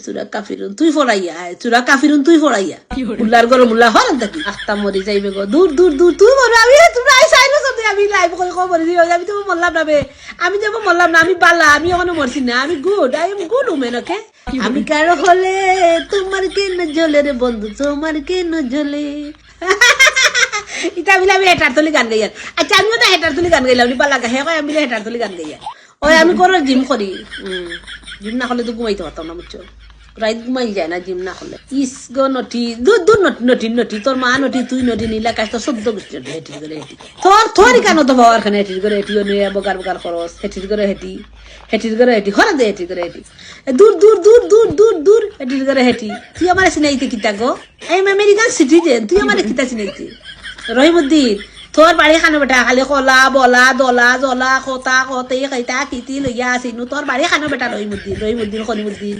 চূড়া কাফিরুন তুই ফড়াইয়া চূড়া কাফিরুন তুই ফড়াইয়া মুল্লার গরম মুল্লা হরান থাকি আস্তা মরি যাইবে গো দূর দূর দূর তুই মরবে আমি তোমরা আই চাইলো যদি আমি লাইভ করে কো মরি যাই আমি তো মরলাম না বে আমি যাব মরলাম না আমি বালা আমি এখনো মরছি না আমি good I am good women okay আমি কারো হলে তোমার কেন জ্বলে রে বন্ধু তোমার কেন জ্বলে ইটা বিলে আমি হেটার তুলি গান গাইয়ার আচ্ছা আমিও তো হেটার তুলি গান গাইলাম বালা হে কয় আমি হেটার তুলি গান গাইয়ার ওই আমি করো জিম করি জিম না করলে তো ঘুমাইতে পারতাম না বুঝছো রাইত ঘুমাই যায় না জিম না করলে ইস গো নটি দূর দূর নটি নটি তোর মা নটি তুই নটি নীলা কাজ তো সদ্য গোষ্ঠী হেটির করে হেটি তোর কেন তো বাবার খানে হেটির করে হেটিও নিয়ে বগার বগার খরচ হেটির করে হেটি হরে দে হেটির করে হেটি দূর দূর দূর দূর দূর দূর হেটির করে হেটি তুই আমার চিনাইতে কিতা গো আই এম আমেরিকান সিটিজেন তুই আমার কিতা চিনাইতে রহিমউদ্দিন তোর বাড়ি খানো বেটা খালি কলা বলা দলা জলা কতা কতে খাইতা কিতি লইয়া আছিনো তোর বাড়ি খানো বেটা রহিমউদ্দিন খনিমুদ্দিন